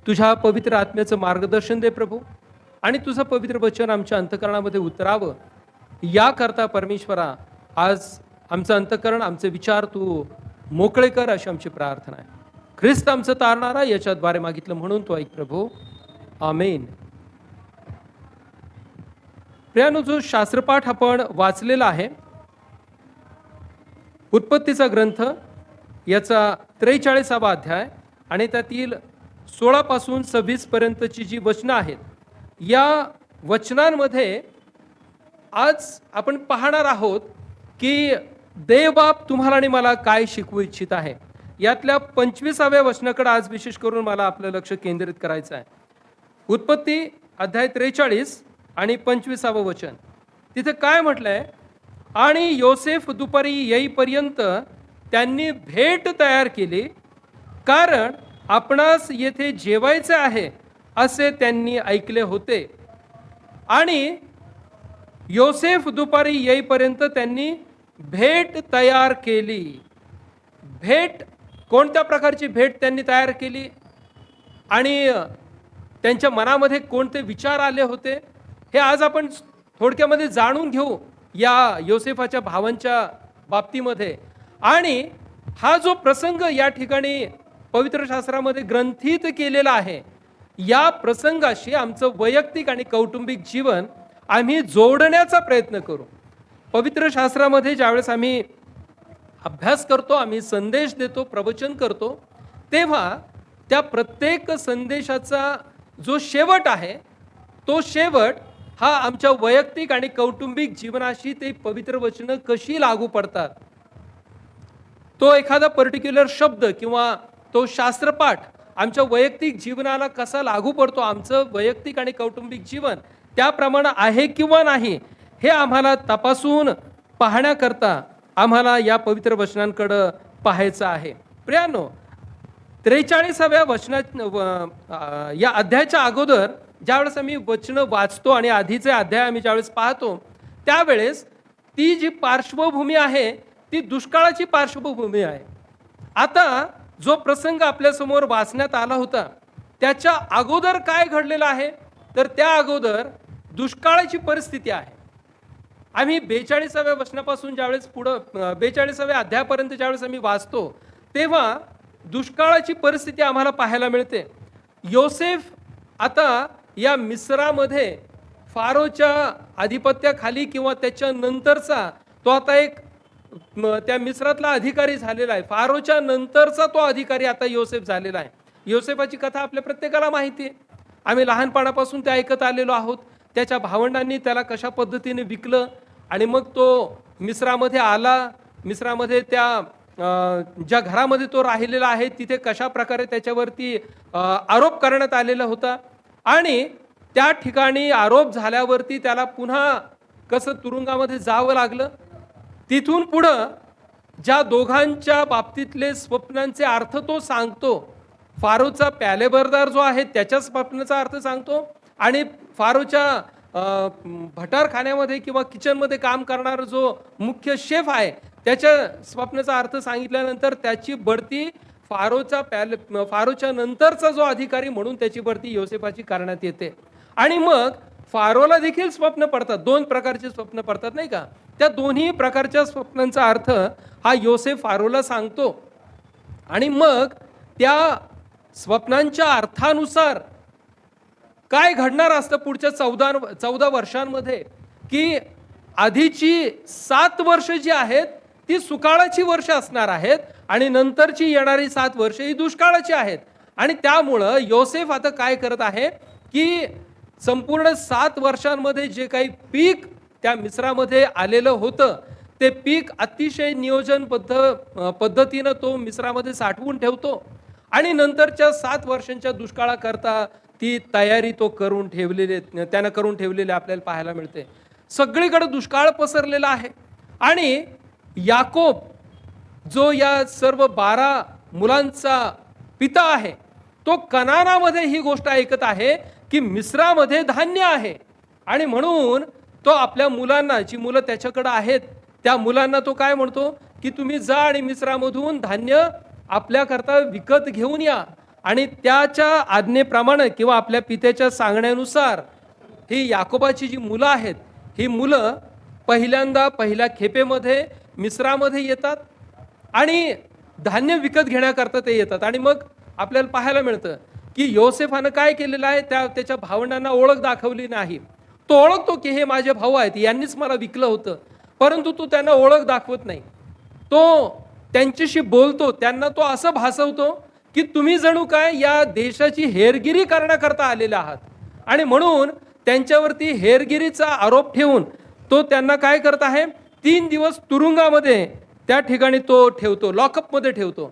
तुझ्या पवित्र आत्म्याचं मार्गदर्शन दे प्रभू, आणि तुझं पवित्र वचन आमच्या अंतकरणामध्ये उतरावं याकरता परमेश्वरा आज आमचं अंतकरण, आमचे विचार तू मोकळे कर, अशी आमची प्रार्थना आहे. ख्रिस्त आमचं तारणारा याच्याद्वारे मागितलं म्हणून तो ऐक प्रभू, आमेन. प्रियानो, जो शास्त्रपाठ आपण वाचलेला आहे उत्पत्तीचा ग्रंथ याचा 43वा अध्याय आणि त्यातील 16 पासून 26 पर्यंतची जी वचनं आहेत, या वचनांमध्ये आज आपण पाहणार आहोत की देवबाप तुम्हाला आणि मला काय शिकवू इच्छित आहे. यातल्या 25व्या वचनाकडे आज विशेष करून मला आपलं लक्ष केंद्रित करायचं आहे. उत्पत्ती अध्याय 43 आणि 25वं वचन. तिथे काय म्हटलंय? आणि योसेफ दुपारी येईपर्यंत त्यांनी भेट तयार केली, कारण आपणास येथे जेवायचे आहे असे त्यांनी ऐकले होते. आणि योसेफ दुपारी येईपर्यंत त्यांनी भेट तयार केली. भेट, कोणत्या प्रकारची भेट त्यांनी तयार केली आणि त्यांच्या मनामध्ये कोणते विचार आले होते, हे आज आपण थोडक्यामध्ये जाणून घेऊ या योसेफाच्या भावांच्या बाबतीमध्ये. आणि हा जो प्रसंग या ठिकाणी पवित्र शास्त्रामध्ये ग्रंथित केलेला आहे, या प्रसंगाशी आमचं वैयक्तिक आणि कौटुंबिक जीवन आम्ही जोडण्याचा प्रयत्न करू. पवित्र शास्त्रामध्ये ज्यावेळेस आम्ही अभ्यास करतो, आम्ही संदेश देतो, प्रवचन करतो, तेव्हा त्या प्रत्येक संदेशाचा जो शेवट आहे, तो शेवट हा आमच्या वैयक्तिक आणि कौटुंबिक जीवनाशी ते पवित्र वचनं कशी लागू पडतात, तो एखादा पर्टिक्युलर शब्द किंवा तो शास्त्रपाठ आमच्या वैयक्तिक जीवनाला कसा लागू पडतो, आमचं वैयक्तिक आणि कौटुंबिक जीवन त्याप्रमाणे आहे किंवा नाही, हे आम्हाला तपासून पाहण्याकरता आम्हाला या पवित्र वचनांकडे पाहायचं आहे. प्रियानो, 43व्या वचनात या अध्यायाच्या अगोदर ज्यावेळेस आम्ही वचनं वाचतो आणि आधीचे अध्याय आम्ही ज्यावेळेस पाहतो, त्यावेळेस ती जी पार्श्वभूमी आहे ती दुष्काळाची पार्श्वभूमी आहे. आता जो प्रसंग आपल्यासमोर वाचण्यात आला होता, त्याच्या अगोदर काय घडलेलं आहे, तर त्या अगोदर दुष्काळाची परिस्थिती आहे. आम्ही 42व्या वचनापासून ज्यावेळेस पुढं 42व्या अध्यायापर्यंत ज्यावेळेस आम्ही वाचतो, तेव्हा दुष्काळाची परिस्थिती आम्हाला पाहायला मिळते. योसेफ आता या मिस्रामध्ये फारोच्या आधिपत्याखाली किंवा त्याच्या नंतरचा तो आता एक त्या मिस्रातला अधिकारी झालेला आहे. फारोच्या नंतरचा तो अधिकारी आता योसेफ झालेला आहे. योसेफाची कथा आपल्या प्रत्येकाला माहिती आहे. आम्ही लहानपणापासून ते ऐकत आलेलो आहोत. त्याच्या भावंडांनी त्याला कशा पद्धतीने विकलं आणि मग तो मिस्रामध्ये आला. मिस्रामध्ये त्या ज्या घरामध्ये तो राहिलेला आहे तिथे कशा प्रकारे त्याच्यावरती आरोप करण्यात आलेला होता आणि त्या ठिकाणी आरोप झाल्यावरती त्याला पुन्हा कसं तुरुंगामध्ये जावं लागलं. तिथून पुढं ज्या दोघांच्या बाबतीतले स्वप्नांचे अर्थ तो सांगतो, फारोचा प्यालेबरदार जो आहे त्याच्या स्वप्नाचा अर्थ सांगतो आणि फारोच्या भटारखान्यामध्ये किंवा किचनमध्ये काम करणारा जो मुख्य शेफ आहे त्याच्या स्वप्नाचा अर्थ सांगितल्यानंतर त्याची बढती फारोच्या नंतरचा जो अधिकारी म्हणून त्याची बढती योसेफाची करण्यात येते. आणि मग फारोला देखील स्वप्न पडतात. 2 प्रकारचे स्वप्न पडतात, नाही का? त्या दोन्ही प्रकारच्या स्वप्नांचा अर्थ हा योसेफ फारोला सांगतो आणि मग त्या स्वप्नांच्या अर्थानुसार काय घडणार असतं पुढच्या 14 वर्षांमध्ये, की आधीची 7 वर्ष जी आहेत ती सुकाळाची वर्ष असणार आहेत आणि नंतरची येणारी 7 वर्ष ही दुष्काळाची आहेत. आणि त्यामुळं योसेफ आता काय करत आहे की संपूर्ण 7 वर्षांमध्ये जे पीक त्या मिस्रामध्ये आलेलं होतं ते पीक अतिशय नियोजनबद्ध पद्धतीनं तो मिस्रामध्ये साठवून ठेवतो आणि नंतरच्या 7 वर्षांच्या दुष्काळाकरता ती तयारी तो करून ठेवलेली आपल्याला पाहायला मिळते. सगळीकडे दुष्काळ पसरलेला आहे आणि याकोब जो या सर्व 12 मुलांचा पिता आहे तो कनानामध्ये ही गोष्ट ऐकत आहे की मिस्रामध्ये धान्य आहे आणि म्हणून तो आपल्या मुलांना, जी मुलं त्याच्याकडे आहेत त्या मुलांना तो काय म्हणतो की तुम्ही जा आणि मिस्रामधून धान्य आपल्याकरता विकत घेऊन या आणि त्याच्या आज्ञेप्रमाणे किंवा आपल्या पित्याच्या सांगण्यानुसार ही याकोबाची जी मुलं आहेत, ही मुलं पहिल्यांदा पहिल्या खेपेमध्ये मिस्रामध्ये येतात आणि धान्य विकत घेण्याकरता ते येतात. आणि मग आपल्याला पाहायला मिळतं की योसेफानं काय केलेलं आहे, त्याच्या भावंडांना ओळख दाखवली नाही. तो ओळखतो की हे माझे भाऊ आहेत, यांनीच मला विकलं होतं, परंतु तो त्यांना ओळख दाखवत नाही. तो त्यांच्याशी बोलतो, त्यांना तो असं भासवतो की तुम्ही जणू काय या देशाची हेरगिरी करण्याकरता आलेले आहात. आणि म्हणून त्यांच्यावरती हेरगिरीचा आरोप ठेवून तो त्यांना काय करत आहे, 3 दिवस तुरुंगामध्ये त्या ठिकाणी तो ठेवतो, लॉकअपमध्ये ठेवतो.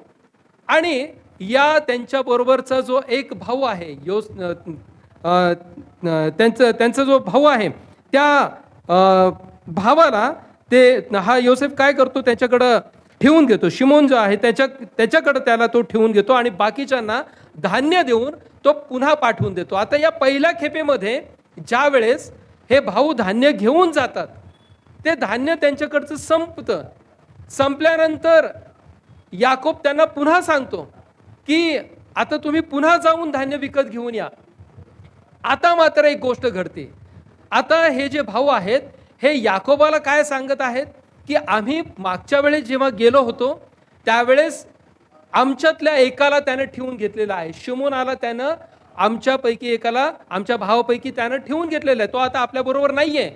आणि या त्यांच्या बरोबरचा जो एक भाऊ आहे, त्यांचा जो भाऊ आहे, त्या भावाला हा योसेफ काय करतो, त्याच्याकडं ठेवून घेतो. शिमोन जो आहे त्याच्याकडे त्याला तो ठेवून घेतो आणि बाकीच्यांना धान्य देऊन तो पुन्हा पाठवून देतो. आता या पहिल्या खेपेमध्ये ज्या वेळेस हे भाऊ धान्य घेऊन जातात, ते धान्य त्यांच्याकडचं संपतं. संपल्यानंतर याकोब त्यांना पुन्हा सांगतो की आता तुम्ही पुन्हा जाऊन धान्य विकत घेऊन या. आता मात्र एक गोष्ट घडते. आता हे जे भाऊ आहेत, हे याकोबाला काय सांगत आहेत की आम्ही मागच्या वेळेस जेव्हा गेलो होतो त्यावेळेस आमच्यातल्या एकाला त्यानं ठेवून घेतलेला आहे. शिमोनाला त्यानं आमच्यापैकी एकाला, आमच्या भावापैकी त्यानं ठेवून घेतलेलं आहे. तो आता आपल्याबरोबर नाहीये.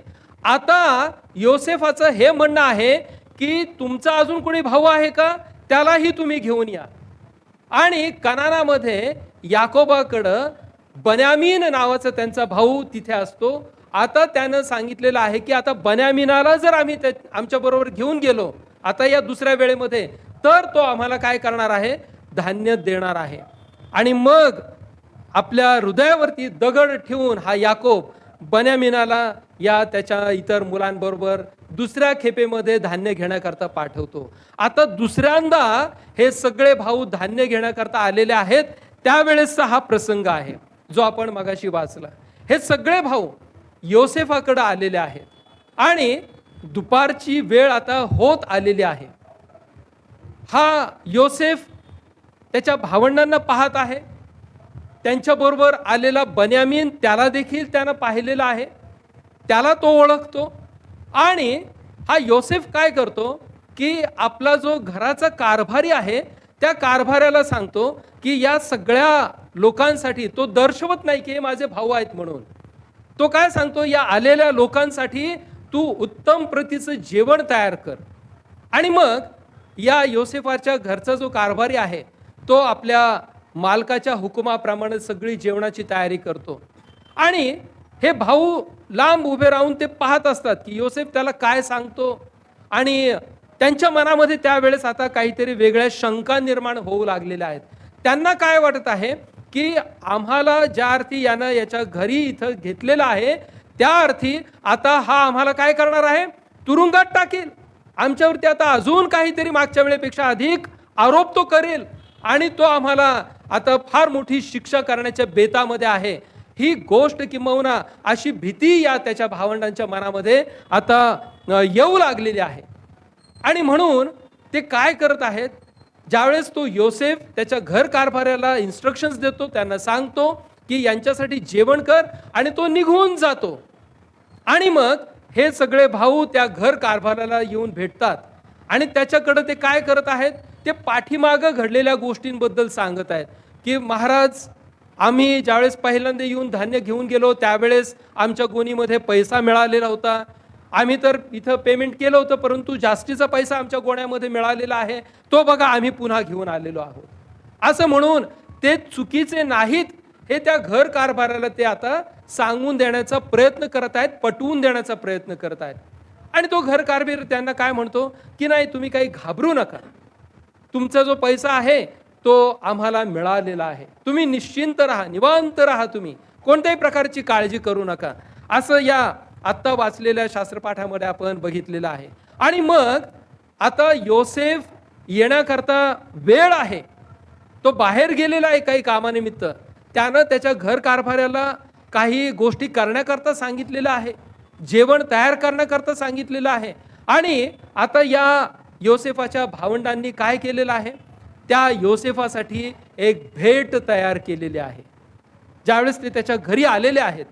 आता योसेफाचं हे म्हणणं आहे की तुमचा अजून कोणी भाऊ आहे का, त्यालाही तुम्ही घेऊन या. आणि कनानामध्ये याकोबाकडं बन्यामीन नावाचा त्यांचा भाऊ तिथे असतो. आता त्यानं सांगितलेलं आहे की आता बन्यामीनाला जर आम्ही आमच्या बरोबर घेऊन गेलो आता या दुसऱ्या वेळेमध्ये, तर तो आम्हाला काय करणार आहे, धान्य देणार आहे. आणि मग आपल्या हृदयावरती दगड ठेवून हा याकोब बन्यामीनाला या त्याच्या इतर मुलांबरोबर दुसऱ्या खेपेमध्ये धान्य घेण्याकरता पाठवतो. आता दुसऱ्यांदा हे सगळे भाऊ धान्य घेण्याकरता आलेले आहेत. त्यावेळेसचा हा प्रसंग आहे जो आपण मगाशी वाचला. हे सगळे भाऊ योसेफाकडे आलेले आहेत आणि दुपारची वेळ आता होत आलेली आहे. हा योसेफ त्याच्या भावंडांना पाहत आहे. त्यांच्याबरोबर आलेला बन्यामीन त्याला देखील त्यानं पाहिलेला आहे, त्याला तो ओळखतो. आणि हा योसेफ काय करतो की आपला जो घराचा कारभारी आहे त्या कारभाऱ्याला सांगतो की या सगळ्या लोकांसाठी, तो दर्शवत नाही की हे माझे भाऊ आहेत म्हणून, तो काय सांगतो, या आलेल्या लोकांसाठी तू उत्तम प्रतीचं जेवण तयार कर. आणि मग या योसेफाच्या घरचा जो कारभारी आहे तो आपल्या मालकाच्या हुकुमाप्रमाणे सगळी जेवणाची तयारी करतो. आणि हे भाऊ लांब उभे राहून ते पाहत असतात की योसेफ त्याला काय सांगतो. आणि त्यांच्या मनामध्ये त्यावेळेस आता काहीतरी वेगळ्या शंका निर्माण होऊ लागलेल्या आहेत. त्यांना काय वाटत आहे की आम्हाला ज्या अर्थी यानं याच्या घरी इथं घेतलेलं आहे त्या अर्थी आता हा आम्हाला काय करणार आहे, तुरुंगात टाकेल. आमच्यावरती आता अजून काहीतरी मागच्या वेळेपेक्षा अधिक आरोप तो करेल आणि तो आम्हाला आता फार मोठी शिक्षा करण्याच्या बेतामध्ये आहे. ही गोष्ट किंबहुना अशी भीती या त्याच्या भावंडांच्या मनामध्ये आता येऊ लागलेली आहे. आणि म्हणून ते काय करत आहेत, ज्यावेळेस तो योसेफ त्याच्या घर कारभाऱ्याला इन्स्ट्रक्शन्स देतो, त्यांना सांगतो की यांच्यासाठी जेवण कर, आणि तो निघून जातो. आणि मग हे सगळे भाऊ त्या घर कारभाराला येऊन भेटतात आणि त्याच्याकडे ते काय करत आहेत, ते पाठीमागं घडलेल्या गोष्टींबद्दल सांगत आहेत की महाराज, आम्ही ज्यावेळेस पहिल्यांदा येऊन धान्य घेऊन गेलो त्यावेळेस आमच्या गोणीमध्ये पैसा मिळालेला होता. आम्ही तर इथं पेमेंट केलं होतं, परंतु जास्तीचा पैसा आमच्या गोण्यामध्ये मिळालेला आहे, तो बघा आम्ही पुन्हा घेऊन आलेलो आहोत. असं म्हणून ते चुकीचे नाहीत हे त्या घर कारभाराला ते आता सांगून देण्याचा प्रयत्न करत आहेत, पटवून देण्याचा प्रयत्न करत आहेत. आणि तो घर कारभार त्यांना काय म्हणतो की नाही, तुम्ही काही घाबरू नका, तुमचा जो पैसा आहे तो आम्हाला मिळालेला आहे, तुम्ही निश्चिंत राहा, निवांत राहा, तुम्ही कोणत्याही प्रकारची काळजी करू नका, असं या आत्ता वाचलेल्या शास्त्रपाठामध्ये आपण बघितलेलं आहे. आणि मग आता योसेफ येण्याकरता वेळ आहे, तो बाहेर गेलेला आहे काही कामानिमित्त. त्यानं त्याच्या घर कारभाऱ्याला काही गोष्टी करण्याकरता सांगितलेलं आहे, जेवण तयार करण्याकरता सांगितलेलं आहे. आणि आता या योसेफाच्या भावंडांनी काय केलेलं आहे, त्या योसेफासाठी एक भेट तयार केलेली आहे. ज्यावेळेस ते त्याच्या घरी आलेले आहेत,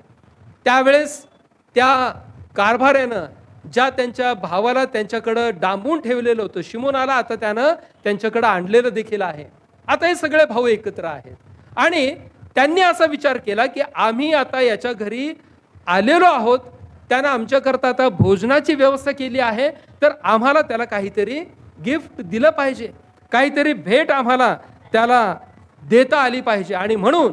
त्यावेळेस त्या कारभाऱ्यानं ज्या त्यांच्या भावाला त्यांच्याकडं डांबून ठेवलेलं होतं, शिमोनाला आता त्यानं त्यांच्याकडं आणलेलं देखील आहे. आता हे सगळे भाऊ एकत्र आहेत आणि त्यांनी असा विचार केला की आम्ही आता याच्या घरी आलेलो आहोत, त्यानं आमच्याकरता आता भोजनाची व्यवस्था केली आहे, तर आम्हाला त्याला काहीतरी गिफ्ट दिलं पाहिजे, काहीतरी भेट आम्हाला त्याला देता आली पाहिजे. आणि म्हणून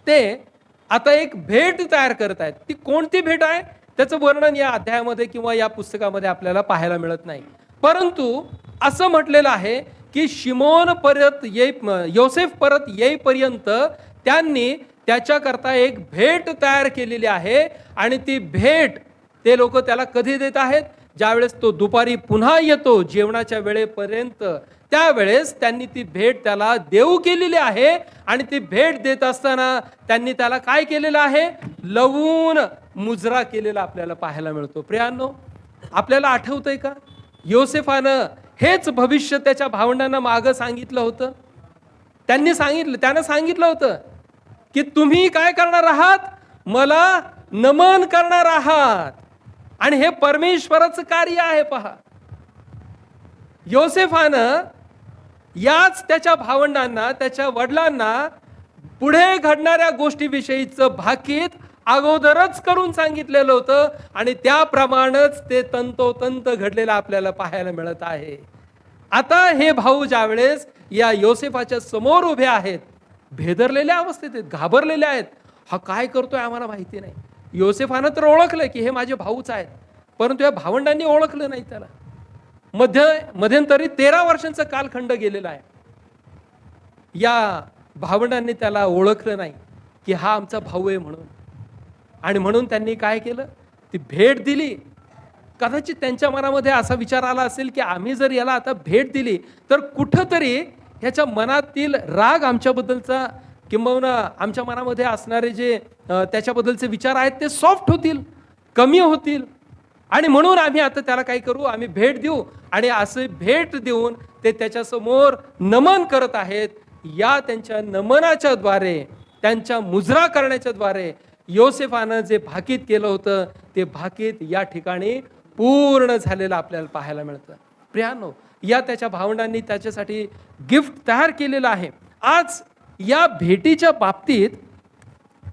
ते आता एक भेट तयार करत आहेत. ती कोणती भेट आहे त्याचं वर्णन या अध्यायामध्ये किंवा या पुस्तकामध्ये आपल्याला पाहायला मिळत नाही, परंतु असं म्हटलेलं आहे की शिमोन योसेफ परत येईपर्यंत त्यांनी त्याच्याकरता एक भेट तयार केलेली आहे. आणि ती भेट ते लोक त्याला कधी देत आहेत? ज्यावेळेस तो दुपारी पुन्हा येतो जेवणाच्या वेळेपर्यंत, त्यावेळेस त्यांनी ती भेट त्याला देऊ केलेली आहे. आणि ती भेट देत असताना त्यांनी त्याला काय केलेलं आहे? लवून मुजरा केलेला आपल्याला पाहायला मिळतो. प्रियांनो, आपल्याला आठवतंय का योसेफानं हेच भविष्य त्याच्या भावंडांना मागं सांगितलं होतं? त्यानं सांगितलं होतं की तुम्ही काय करणार आहात? मला नमन करणार आहात. आणि हे परमेश्वराचं कार्य आहे. पहा, योसेफानं याच त्याच्या भावंडांना, त्याच्या वडिलांना पुढे घडणाऱ्या गोष्टीविषयीचं भाकीत अगोदरच करून सांगितलेलं होतं आणि त्याप्रमाणेच ते तंतोतंत घडलेलं आपल्याला पाहायला मिळत आहे. आता हे भाऊ ज्यावेळेस या योसेफाच्या समोर उभे आहेत, भेदरलेल्या अवस्थेत आहेत, घाबरलेले आहेत. हा काय करतोय आम्हाला माहिती नाही. योसेफानं तर ओळखलं की हे माझे भाऊच आहेत, परंतु या भावंडांनी ओळखलं नाही त्याला. मध्यंतरी 13 वर्षांचा कालखंड गेलेला आहे. या भावंडांनी त्याला ओळखलं नाही की हा आमचा भाऊ आहे म्हणून. आणि म्हणून त्यांनी काय केलं? ती भेट दिली. कदाचित त्यांच्या मनामध्ये असा विचार आला असेल की आम्ही जर याला आता भेट दिली तर कुठंतरी ह्याच्या मनातील राग आमच्याबद्दलचा किंबहुना आमच्या मनामध्ये असणारे जे त्याच्याबद्दलचे विचार आहेत ते सॉफ्ट होतील, कमी होतील. आणि म्हणून आम्ही आता त्याला काय करू? आम्ही भेट देऊ. आणि असे भेट देऊन ते त्याच्यासमोर नमन करत आहेत. या त्यांच्या नमनाच्या द्वारे, त्यांच्या मुजरा करण्याच्या द्वारे योसेफानं जे भाकीत केलं होतं ते भाकीत या ठिकाणी पूर्ण झालेलं आपल्याला पाहायला मिळतं. प्रियांनो, या त्याच्या भावंडांनी त्याच्यासाठी गिफ्ट तयार केलेलं आहे. आज या भेटीच्या बाबतीत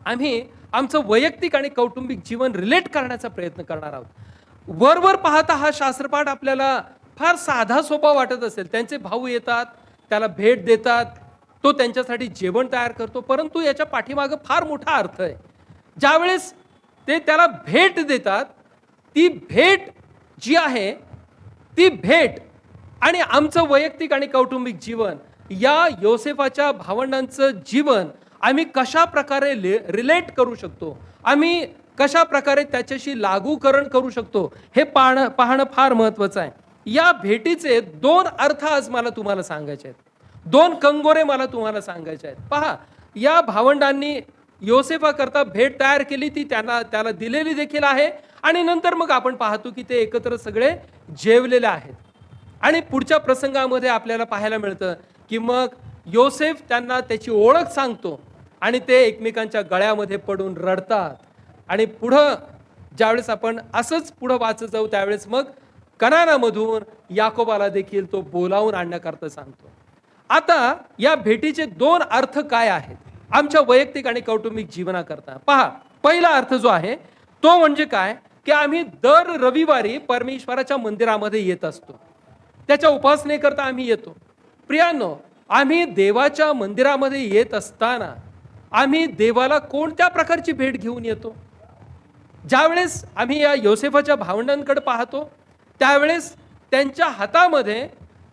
आम्ही आमचं वैयक्तिक आणि कौटुंबिक जीवन रिलेट करण्याचा प्रयत्न करणार आहोत. वरवर पाहता हा शास्त्रपाठ आपल्याला फार साधा सोपा वाटत असेल. त्यांचे भाऊ येतात, त्याला भेट देतात, तो त्यांच्यासाठी जेवण तयार करतो, परंतु याच्या पाठीमागं फार मोठा अर्थ आहे. ज्यावेळेस ते त्याला भेट देतात, ती भेट जी आहे ती भेट आणि आमचं वैयक्तिक आणि कौटुंबिक जीवन, या योसेफाच्या भावंडांचं जीवन आम्ही कशा प्रकारे रिलेट करू शकतो, आम्ही कशा प्रकारे त्याच्याशी लागूकरण करू शकतो, हे पाहणं फार महत्वाचं आहे. या भेटीचे 2 अर्थ आज मला तुम्हाला सांगायचे आहेत. 2 कंगोरे मला तुम्हाला सांगायचे आहेत. पहा, या भावंडांनी योसेफा करता भेट तयार केली, ती त्याला दिलेली देखील आहे. आणि नंतर मग आपण पाहतो की ते एकत्र सगळे जेवलेले आहेत. आणि पुढच्या प्रसंगामध्ये आपल्याला पाहायला मिळतं की मग योसेफ त्यांना त्याची ओळख सांगतो आणि ते एकमेकांच्या गळ्यामध्ये पडून रडतात. आणि पुढं ज्यावेळेस आपण असंच पुढं वाचत जाऊ त्यावेळेस मग कनानामधून याकोबाला देखील तो बोलावून आणण्याकरता सांगतो. आता या भेटीचे 2 अर्थ काय आहेत आमच्या वैयक्तिक आणि कौटुंबिक जीवनाकरता? पहा, पहिला अर्थ जो आहे तो म्हणजे काय की आम्ही दर रविवारी परमेश्वराच्या मंदिरामध्ये येत असतो, त्याच्या उपासनेकरता आम्ही येतो. प्रियांनो, आम्ही देवाच्या मंदिरामध्ये येत असताना आम्ही देवाला कोणत्या प्रकारची भेट घेऊन येतो? ज्यावेळेस आम्ही या योसेफाच्या भावंडांकडे पाहतो त्यावेळेस त्यांच्या हातामध्ये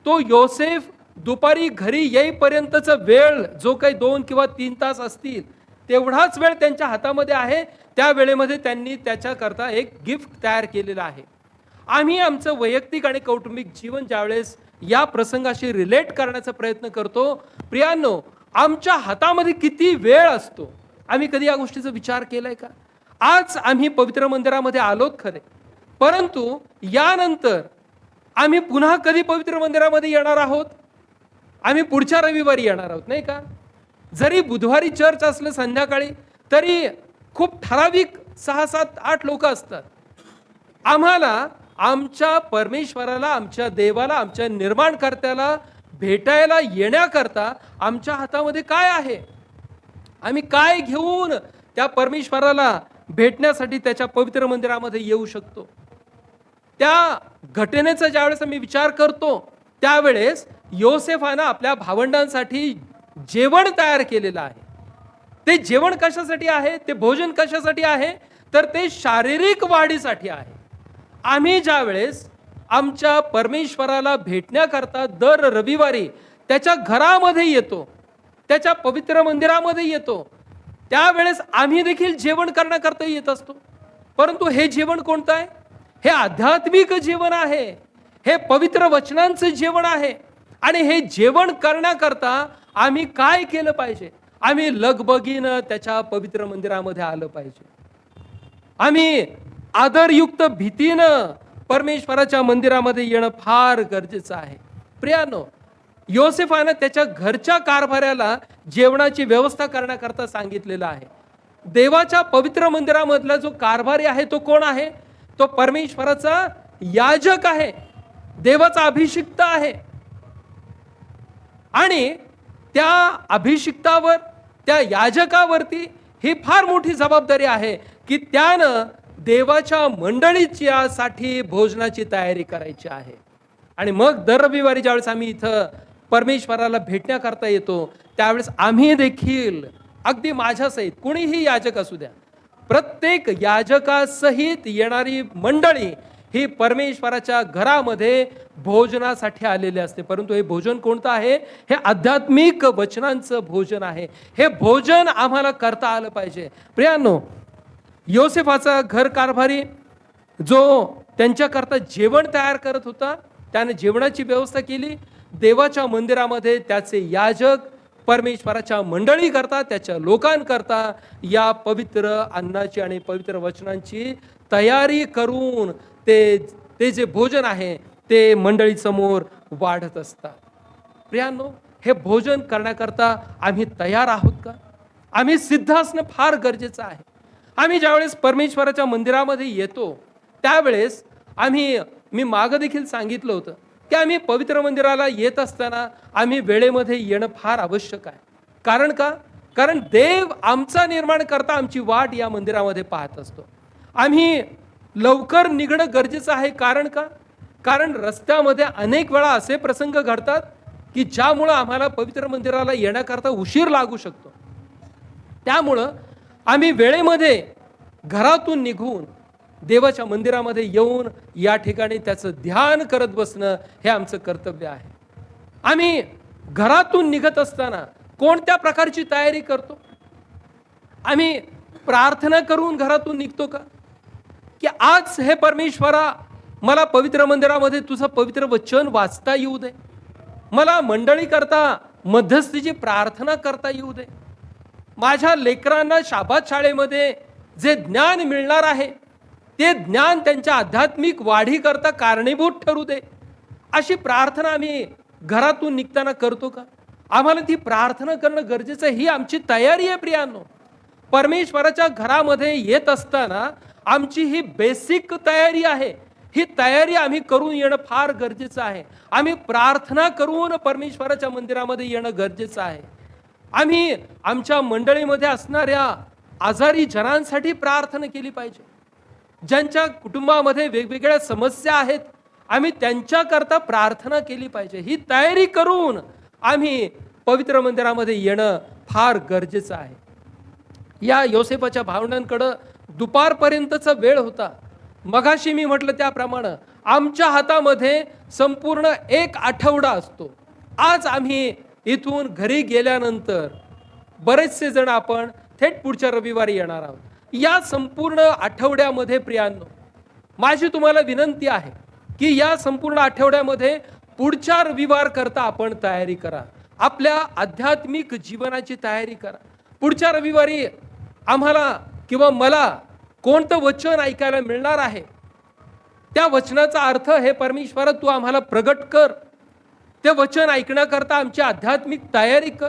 तो योसेफ दुपारी घरी येईपर्यंतचा वेळ जो काही 2 किंवा 3 तास असतील तेवढाच वेळ त्यांच्या हातामध्ये आहे. त्या वेळेमध्ये त्यांनी त्याच्याकरता एक गिफ्ट तयार केलेलं आहे. आम्ही आमचं वैयक्तिक आणि कौटुंबिक जीवन ज्यावेळेस या प्रसंगाशी रिलेट करण्याचा प्रयत्न करतो, प्रियांनो, आमच्या हातामध्ये किती वेळ असतो? आम्ही कधी या गोष्टीचा विचार केलाय का? आज आम्ही पवित्र मंदिरामध्ये आलोत खरे, परंतु यानंतर आम्ही पुन्हा कधी पवित्र मंदिरामध्ये येणार आहोत? आम्ही पुढच्या रविवारी येणार आहोत, नाही का? जरी बुधवारी चर्च असलं संध्याकाळी, तरी खूप ठराविक 6, 7, 8 लोक असतात. आम्हाला आमच्या परमेश्वराला, आमच्या देवाला, आमच्या निर्माणकर्त्याला भेटायला येण्याकरता आमच्या हातामध्ये काय आहे? आम्ही काय घेऊन त्या परमेश्वराला भेटण्यासाठी त्याच्या पवित्र मंदिरामध्ये येऊ शकतो? त्या घटनेचा ज्यावेळेस मी विचार करतो, त्यावेळेस योसेफानं आपल्या भावंडांसाठी जेवण तयार केलेलं आहे. ते जेवण कशासाठी आहे? ते भोजन कशासाठी आहे? तर ते शारीरिक वाढीसाठी आहे. आम्ही ज्यावेळेस आमच्या परमेश्वराला भेटण्याकरता दर रविवारी त्याच्या घरामध्ये येतो, त्याच्या पवित्र मंदिरामध्ये येतो, त्यावेळेस आम्ही देखील जेवण करण्याकरता येत असतो. परंतु हे जेवण कोणतं आहे? हे आध्यात्मिक जेवण आहे. हे पवित्र वचनांचं जेवण आहे. आणि हे जेवण करण्याकरता आम्ही काय केलं पाहिजे? आम्ही लगबगीनं त्याच्या पवित्र मंदिरामध्ये आलं पाहिजे. आम्ही आदरयुक्त भीतीनं परमेश्वराच्या मंदिरामध्ये येणं फार गरजेचं आहे. प्रियानो, योसेफानं त्याच्या घरच्या कारभाऱ्याला जेवणाची व्यवस्था करण्याकरता सांगितलेलं आहे. देवाच्या पवित्र मंदिरामधला जो कारभारी आहे तो कोण आहे? तो परमेश्वराचा याजक आहे, देवाचा अभिषिक्त आहे. आणि त्या अभिषिक्तावर, त्या याजकावरती ही फार मोठी जबाबदारी आहे की त्यानं देवाच्या मंडळीच्यासाठी भोजनाची तयारी करायची आहे. आणि मग दर रविवारी ज्यावेळेस आम्ही इथं परमेश्वराला भेटण्याकरता येतो, त्यावेळेस आम्ही देखील, अगदी माझ्यासहित कुणीही याजक असू द्या, प्रत्येक याजकासहित येणारी मंडळी ही परमेश्वराच्या घरामध्ये भोजनासाठी आलेले असते. परंतु हे भोजन कोणतं आहे? हे आध्यात्मिक वचनांचं भोजन आहे. हे भोजन आम्हाला करता आलं पाहिजे. प्रियांनो, योसेफाचा घर कारभारी जो त्यांच्याकरता जेवण तयार करत होता, त्याने जेवणाची व्यवस्था केली. देवाच्या मंदिरामध्ये त्याचे याजक परमेश्वराच्या मंडळी करता, त्याच्या लोकांकरता या पवित्र अन्नाची आणि पवित्र वचनांची तयारी करून ते जे भोजन आहे ते मंडळी समोर वाढत असतात. प्रियांनो, हे भोजन करण्याकरता आम्ही तयार आहोत का? आम्ही सिद्ध असणं फार गरजेचं आहे. आम्ही ज्यावेळेस परमेश्वराच्या मंदिरामध्ये येतो, त्यावेळेस मी मागं देखील सांगितलं होतं की आम्ही पवित्र मंदिराला येत असताना आम्ही वेळेमध्ये येणं फार आवश्यक आहे. कारण का? कारण देव आमचा निर्माण करता आमची वाट या मंदिरामध्ये पाहत असतो. आम्ही लवकर निघणं गरजेचं आहे. कारण का? कारण रस्त्यामध्ये अनेक वेळा असे प्रसंग घडतात की ज्यामुळं आम्हाला पवित्र मंदिराला येण्याकरता उशीर लागू शकतो. त्यामुळं आम्ही वेळेमध्ये घरातून निघून देवाच्या मंदिरामध्ये येऊन या ठिकाणी त्याचं ध्यान करत बसणं हे आमचं कर्तव्य आहे. आम्ही घरातून निघत असताना कोणत्या प्रकारची तयारी करतो? आम्ही प्रार्थना करून घरातून निघतो का? की आज हे परमेश्वरा, मला पवित्र मंदिरामध्ये तुझं पवित्र वचन वाचता येऊ दे, मला मंडळी करता मध्यस्थीची प्रार्थना करता येऊ दे, माझ्या लेकरांना शाबात शाळेमध्ये जे ज्ञान मिळणार आहे ते ज्ञान त्यांच्या आध्यात्मिक वाढी करता कारणीभूत ठरू दे, अशी प्रार्थना आम्ही घरातून निघताना करतो का? आम्हाला ती प्रार्थना करणं गरजेचं आहे. ही आमची तयारी आहे. प्रियांनो, परमेश्वराच्या घरामध्ये येत असताना आमची ही बेसिक तयारी आहे. ही तयारी आम्ही करून येणं फार गरजेचं आहे. आम्ही प्रार्थना करून परमेश्वराच्या मंदिरामध्ये येणं गरजेचं आहे. आम्ही आमच्या मंडळीमध्ये असणाऱ्या आजारी जनांसाठी प्रार्थना केली पाहिजे. ज्यांच्या कुटुंबामध्ये वेगवेगळ्या समस्या आहेत, आम्ही त्यांच्याकरता प्रार्थना केली पाहिजे. ही तयारी करून आम्ही पवित्र मंदिरामध्ये येणं फार गरजेचं आहे. या योसेफाच्या भावंडांकडं दुपारपर्यंतचा वेळ होता. मगाशी मी म्हटलं त्याप्रमाणे आमच्या हातामध्ये संपूर्ण 1 आठवडा असतो. आज आम्ही इथून घरी गेल्यानंतर बरेचसे जण आपण थेट पुढच्या रविवारी येणार आहोत. या संपूर्ण आठवड्यामध्ये प्रियांनो, माझी तुम्हाला विनंती आहे की या संपूर्ण आठवड्यामध्ये पुढच्या रविवार करता आपण तयारी करा. आपल्या आध्यात्मिक जीवनाची तयारी करा. पुढच्या रविवारी आम्हाला किंवा मला कोणतं वचन ऐकायला मिळणार आहे, त्या वचनाचा अर्थ हे परमेश्वरा तू आम्हाला प्रगट कर. ते वचन ऐकण्याकरता आमची आध्यात्मिक तयारी कर.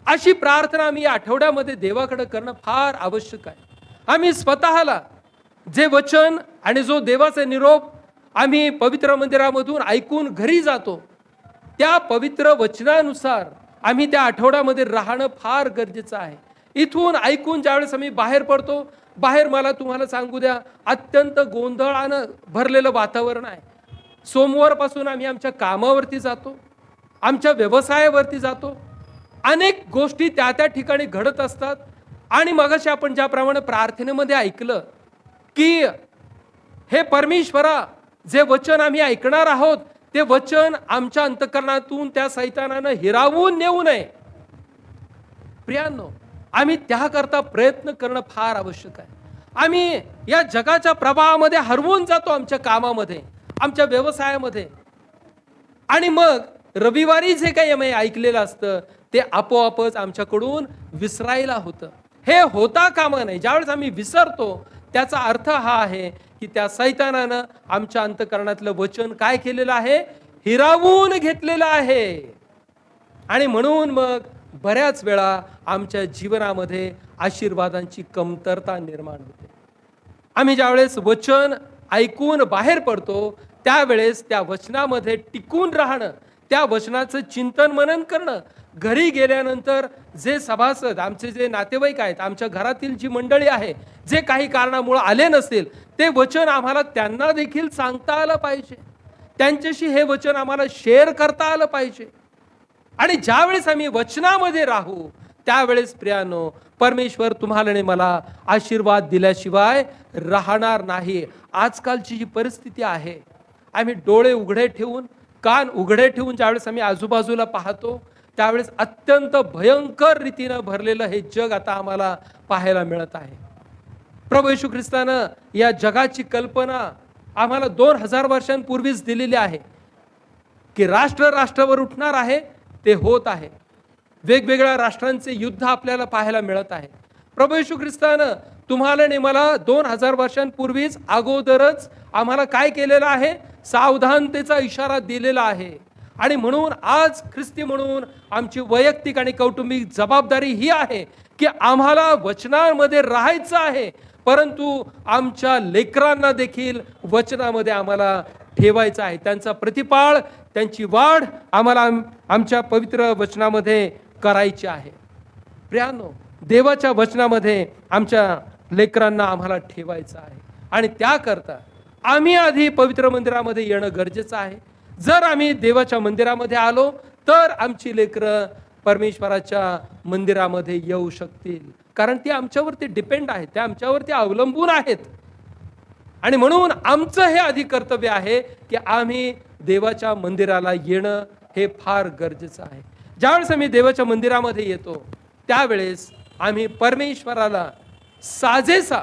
अशी प्रार्थना आम्ही या आठवड्यामध्ये देवाकडे करणं फार आवश्यक आहे. आम्ही स्वतःला जे वचन आणि जो देवाचा निरोप आम्ही पवित्र मंदिरामधून ऐकून घरी जातो, त्या पवित्र वचनानुसार आम्ही त्या आठवड्यामध्ये राहणं फार गरजेचं आहे. इथून ऐकून ज्यावेळेस आम्ही बाहेर पडतो, बाहेर मला तुम्हाला सांगू द्या, अत्यंत गोंधळानं भरलेलं वातावरण आहे. सोमवारपासून आम्ही आमच्या कामावरती जातो, आमच्या व्यवसायावरती जातो, अनेक गोष्टी त्या त्या ठिकाणी घडत असतात. आणि मगाशी आपण ज्याप्रमाणे प्रार्थनेमध्ये ऐकलं की हे परमेश्वरा, जे वचन आम्ही ऐकणार आहोत ते वचन आमच्या अंतःकरणातून त्या सैतानानं हिरावून नेऊ नये. प्रियांनो, आम्ही त्याकरता प्रयत्न करणं फार आवश्यक आहे. आम्ही या जगाच्या प्रवाहामध्ये हरवून जातो, आमच्या कामामध्ये, आमच्या व्यवसायामध्ये, आणि मग रविवारी जे काही आम्ही ऐकलेलं असतं ते आपोआपच आमच्याकडून विसरायला होतं. हे होता कामा नये. ज्यावेळेस आम्ही विसरतो त्याचा अर्थ हा आहे की त्या सैतानानं आमच्या अंतःकरणातलं वचन काय केलेलं आहे, हिरावून घेतलेलं आहे. आणि म्हणून मग बऱ्याच वेळा आमच्या जीवनामध्ये आशीर्वादांची कमतरता निर्माण होते. आम्ही ज्यावेळेस वचन ऐकून बाहेर पडतो त्यावेळेस त्या वचनामध्ये टिकून राहणं, त्या वचनाचं चिंतन मनन करणं, घरी गेल्यानंतर जे सभासद, आमचे जे नातेवाईक आहेत, आमच्या घरातील जी मंडळी आहे, जे काही कारणामुळे आले नसतील, ते वचन आम्हाला त्यांना देखील सांगता आलं पाहिजे. त्यांच्याशी हे वचन आम्हाला शेअर करता आलं पाहिजे. आणि ज्यावेळेस आम्ही वचनामध्ये राहू त्यावेळेस प्रियानो, परमेश्वर तुम्हाला आणि मला आशीर्वाद दिल्याशिवाय राहणार नाही. आजकालची जी परिस्थिती आहे, आम्ही डोळे उघडे ठेवून, कान उघडे ठेवून ज्यावेळेस आम्ही आजूबाजूला पाहतो त्यावेळेस अत्यंत भयंकर रीतीनं भरलेलं हे जग आता आम्हाला पाहायला मिळत आहे. प्रभू येशू ख्रिस्तानं या जगाची कल्पना आम्हाला 2000 वर्षांपूर्वीच दिलेली आहे की राष्ट्र राष्ट्रावर उठणार आहे. ते होत आहे. वेगवेगळ्या राष्ट्रांचे युद्ध आपल्याला पाहायला मिळत आहे. प्रभू येशू ख्रिस्तानं तुम्हाला आणि मला 2000 वर्षांपूर्वीच अगोदरच आम्हाला काय केलेलं आहे, सावधानतेचा इशारा दिलेला आहे. आणि म्हणून आज ख्रिस्ती म्हणून आमची वैयक्तिक आणि कौटुंबिक जबाबदारी ही आहे की आम्हाला वचनामध्ये राहायचं आहे, परंतु आमच्या लेकरांना देखील वचनामध्ये आम्हाला ठेवायचं आहे. त्यांचा प्रतिपाळ, त्यांची वाढ आम्हाला आमच्या पवित्र वचनामध्ये करायची आहे. प्रियानो, देवाच्या वचनामध्ये आमच्या लेकरांना आम्हाला ठेवायचं आहे. आणि त्याकरता आम्ही आधी पवित्र मंदिरामध्ये येणं गरजेचं आहे. जर आम्ही देवाच्या मंदिरामध्ये आलो तर आमची लेकरं परमेश्वराच्या मंदिरामध्ये येऊ शकतील, कारण ती आमच्यावरती डिपेंड आहेत, ते आमच्यावरती अवलंबून आहेत. आणि म्हणून आमचं हे आधी कर्तव्य आहे की आम्ही देवाच्या मंदिराला येणं हे फार गरजेचं आहे. ज्यावेळेस आम्ही देवाच्या मंदिरामध्ये येतो त्यावेळेस आम्ही परमेश्वराला साजेसा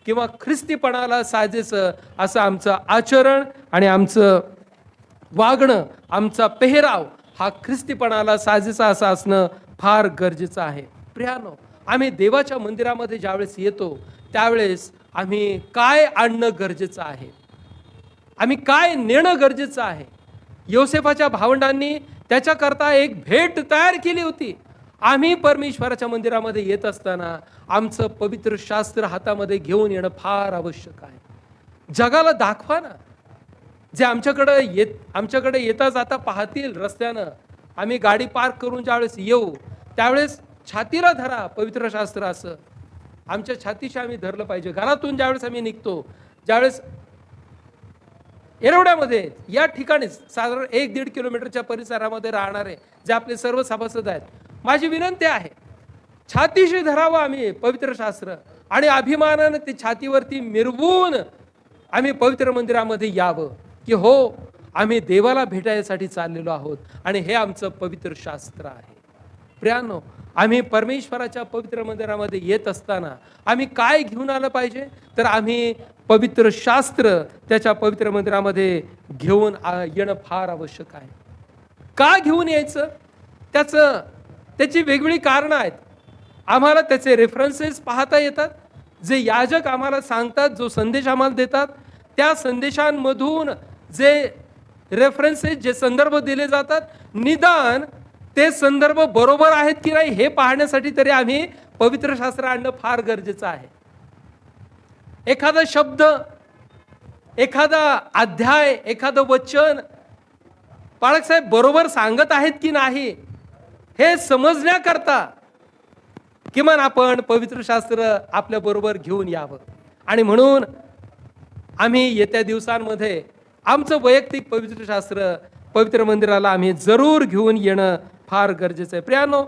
किंवा ख्रिस्तीपणाला साजेसं असं आमचं आचरण आणि आमचं वागणं, आमचा पेहराव हा ख्रिस्तीपणाला साजेसा असं असणं फार गरजेचं आहे. प्रियानो, आम्ही देवाच्या मंदिरामध्ये ज्यावेळेस येतो त्यावेळेस आम्ही काय आणणं गरजेचं आहे, आम्ही काय नेणं गरजेचं आहे. योसेफाच्या भावंडांनी त्याच्याकरता एक भेट तयार केली होती. आम्ही परमेश्वराच्या मंदिरामध्ये येत असताना आमचं पवित्र शास्त्र हातामध्ये घेऊन येणं फार आवश्यक आहे. जगाला दाखवा ना, जे आमच्याकडे येता जाता पाहतील रस्त्यानं, आम्ही गाडी पार्क करून ज्यावेळेस येऊ त्यावेळेस छातीला धरा पवित्र शास्त्र, असं आमच्या छातीशी आम्ही धरलं पाहिजे. घरातून ज्यावेळेस आम्ही निघतो, ज्यावेळेस येरवड्यामध्ये या ठिकाणीच साधारण 1-1.5 किलोमीटरच्या परिसरामध्ये राहणारे जे आपले सर्व सभासद आहेत, माझी विनंती आहे, छातीशी धरावं आम्ही पवित्र शास्त्र आणि अभिमानानं ते छातीवरती मिरवून आम्ही पवित्र मंदिरामध्ये यावं की हो, आम्ही देवाला भेटायसाठी चाललेलो आहोत आणि हे आमचं पवित्र शास्त्र आहे. प्रियानो, आम्ही परमेश्वराच्या पवित्र मंदिरामध्ये येत असताना आम्ही काय घेऊन आलं पाहिजे, तर आम्ही पवित्र शास्त्र त्याच्या पवित्र मंदिरामध्ये घेऊन येणं फार आवश्यक आहे. का घेऊन यायचं, त्याची वेगवेगळी कारणं आहेत. आम्हाला त्याचे रेफरन्सेस पाहता येतात. जे याजक आम्हाला सांगतात, जो संदेश आम्हाला देतात, त्या संदेशांमधून जे रेफरन्सेस जे संदर्भ दिले जातात, निदान ते संदर्भ बरोबर आहेत की नाही हे पाहण्यासाठी तरी आम्ही पवित्र शास्त्र आणणं फार गरजेचं आहे. एखादा शब्द, एखादा अध्याय, एखादं वचन पाळकसाहेब बरोबर सांगत आहेत की नाही हे समजण्याकरता किमान आपण पवित्र शास्त्र आपल्या बरोबर घेऊन यावं. आणि म्हणून आम्ही येत्या दिवसांमध्ये आमचं वैयक्तिक पवित्र शास्त्र पवित्र मंदिराला आम्ही जरूर घेऊन येणं फार गरजेचं आहे प्रियानो.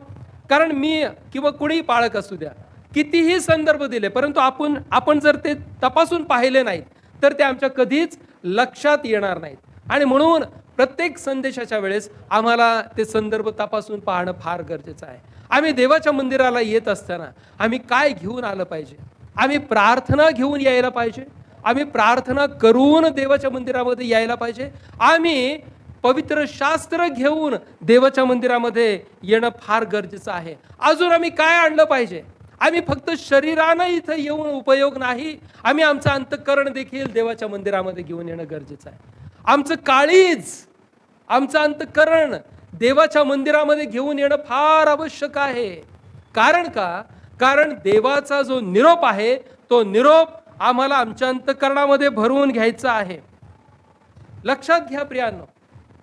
कारण मी किंवा कुणीही पाळक असू द्या, कितीही संदर्भ दिले, परंतु आपण जर ते तपासून पाहिले नाहीत तर ते आमच्या कधीच लक्षात येणार नाहीत. आणि म्हणून प्रत्येक संदेशाच्या वेळेस आम्हाला ते संदर्भ तपासून पाहणं फार गरजेचं आहे. आम्ही देवाच्या मंदिराला येत असताना आम्ही काय घेऊन आलं पाहिजे? आम्ही प्रार्थना घेऊन यायला पाहिजे. आम्ही प्रार्थना करून देवाच्या मंदिरामध्ये यायला पाहिजे. आम्ही पवित्र शास्त्र घेऊन देवाच्या मंदिरामध्ये येणं फार गरजेचं आहे. अजून आम्ही काय आणलं पाहिजे? आम्ही फक्त शरीरानं इथं येऊन उपयोग नाही, आम्ही आमचं अंतःकरण देखील देवाच्या मंदिरामध्ये घेऊन येणं गरजेचं आहे. आमचं काळीज, आमचं अंतःकरण देवाच्या मंदिरामध्ये घेऊन येणं फार आवश्यक आहे. कारण देवाचा जो निरोप आहे तो निरोप आम्हाला आमच्या अंतःकरणामध्ये भरून घ्यायचा आहे. लक्षात घ्या प्रियांनो,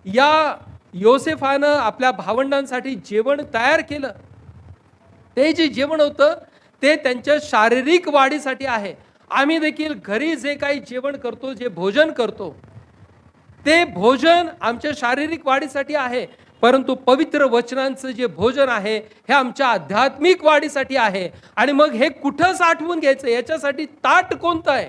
या योसेफानं आपल्या भावंडांसाठी जेवण तयार केलं. ते जे जेवण होतं ते त्यांच्या शारीरिक वाढीसाठी आहे. आम्ही देखील घरी जे काही जेवण करतो, जे भोजन करतो, ते भोजन आमच्या शारीरिक वाढीसाठी आहे. परंतु पवित्र वचनांचं जे भोजन आहे हे आमच्या आध्यात्मिक वाढीसाठी आहे. आणि मग हे कुठं साठवून घ्यायचं? याच्यासाठी ताट कोणतं आहे?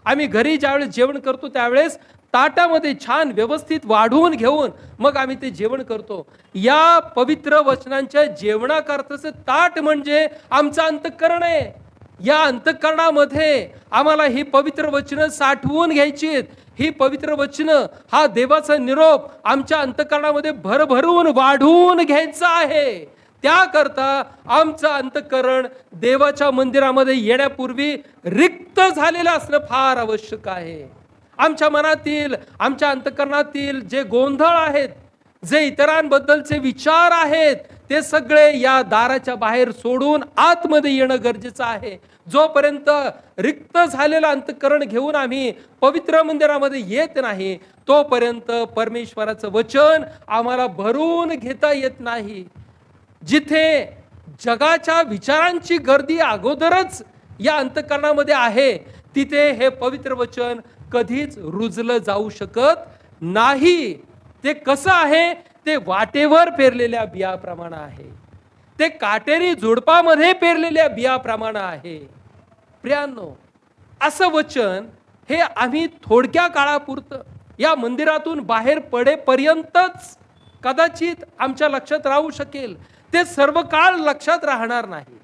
आम्ही घरी ज्यावेळेस जेवण करतो त्यावेळेस ताटामध्ये छान व्यवस्थित वाढवून घेऊन मग आम्ही ते जेवण करतो. या पवित्र वचनांच्या जेवणाकरताचं ताट म्हणजे आमचं अंतःकरण आहे. या अंतःकरणामध्ये आम्हाला ही पवित्र वचनं साठवून घ्यायची. ही पवित्र वचनं, हा देवाचा निरोप आमच्या अंतःकरणामध्ये भरभरून वाढवून घ्यायचा आहे. त्याकरता आमचं अंतःकरण देवाच्या मंदिरामध्ये येण्यापूर्वी रिक्त झालेलं असणं फार आवश्यक आहे. आमच्या मनातील, आमच्या अंतःकरणातील जे गोंधळ आहेत, जे इतरांबद्दलचे विचार आहेत, ते सगळे या दाराच्या बाहेर सोडून आतमध्ये येणं गरजेचं आहे. जोपर्यंत रिक्त झालेलं अंतःकरण घेऊन आम्ही पवित्र मंदिरामध्ये येत नाही तोपर्यंत परमेश्वराचं वचन आम्हाला भरून घेता येत नाही. जिथे जगाच्या विचारांची गर्दी अगोदरच या अंतःकरणामध्ये आहे, तिथे हे पवित्र वचन कधीच रुजलं जाऊ शकत नाही. ते कसं आहे? ते वाटेवर पेरलेल्या बियाप्रमाणे आहे. ते काटेरी झुडपामध्ये पेरलेल्या बियाप्रमाणे आहे. प्रियांनो, असं वचन हे आम्ही थोडक्या काळापुरतं या मंदिरातून बाहेर पडेपर्यंतच कदाचित आमच्या लक्षात राहू शकेल. ते सर्व काळ लक्षात राहणार नाही.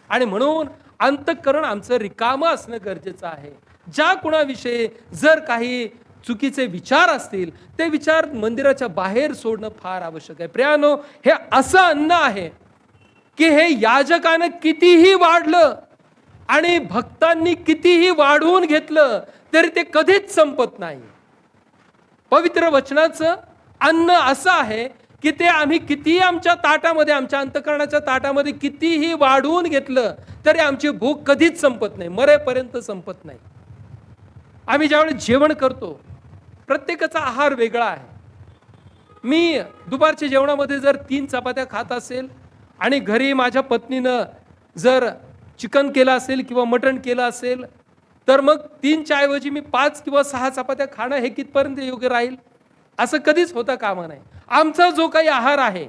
आणि म्हणून अंतःकरण आमचं रिकामं असणं गरजेचं आहे. ज्या कुणाविषयी जर काही चुकीचे विचार असतील ते विचार मंदिराच्या बाहेर सोडणं फार आवश्यक आहे. प्रियानो, हे असं अन्न आहे की हे याजकानं कितीही वाढलं आणि भक्तांनी कितीही वाढवून घेतलं तरी ते कधीच संपत नाही. पवित्र वचनाचं अन्न असं आहे की ते आम्ही कितीही आमच्या ताटामध्ये, आमच्या अंतःकरणाच्या ताटामध्ये कितीही वाढवून घेतलं तरी आमची भूक कधीच संपत नाही, मरेपर्यंत संपत नाही. आम्ही ज्यावेळेस जेवण करतो प्रत्येकाचा आहार वेगळा आहे. मी दुपारच्या जेवणामध्ये जर 3 चपात्या खात असेल आणि घरी माझ्या पत्नीनं जर चिकन केलं असेल किंवा मटण केलं असेल तर मग 3च्या ऐवजी मी 5 किंवा 6 चपात्या खाणं हे कितपर्यंत योग्य राहील? असं कधीच होता कामा नये. आमचा जो काही आहार आहे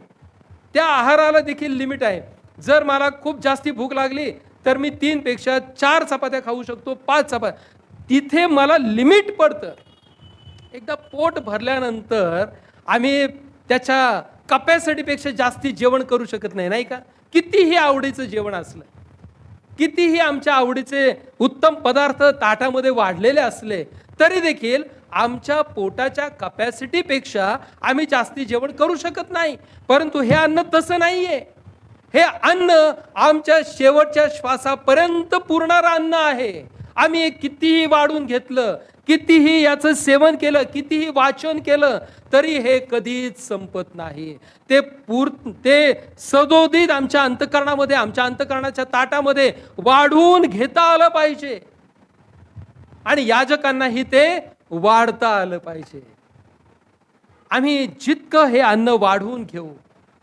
त्या आहाराला देखील लिमिट आहे. जर मला खूप जास्ती भूक लागली तर मी 3 पेक्षा 4 चपात्या खाऊ शकतो, 5 चपात्या. तिथे मला लिमिट पडतं. एकदा पोट भरल्यानंतर आम्ही त्याच्या कपॅसिटीपेक्षा जास्ती जेवण करू शकत नाही, नाही का? कितीही आवडीचं जेवण असलं, कितीही आमच्या आवडीचे उत्तम पदार्थ ताटामध्ये वाढलेले असले तरी देखील आमच्या पोटाच्या कपॅसिटीपेक्षा आम्ही जास्ती जेवण करू शकत नाही. परंतु हे अन्न तसं नाहीये. हे अन्न आमच्या शेवटच्या श्वासापर्यंत पुरणारं अन्न आहे. आम्ही कितीही वाढून घेतलं कितीही याचं सेवन केलं, कितीही वाचन केलं तरी हे कधीच संपत नाही. ते सदोदित आमच्या अंतःकरणामध्ये, आमच्या अंतःकरणाच्या ताटामध्ये वाढवून घेता आलं पाहिजे आणि याजकांनाही ते वाढता आलं पाहिजे. आम्ही जितकं हे अन्न वाढवून घेऊ,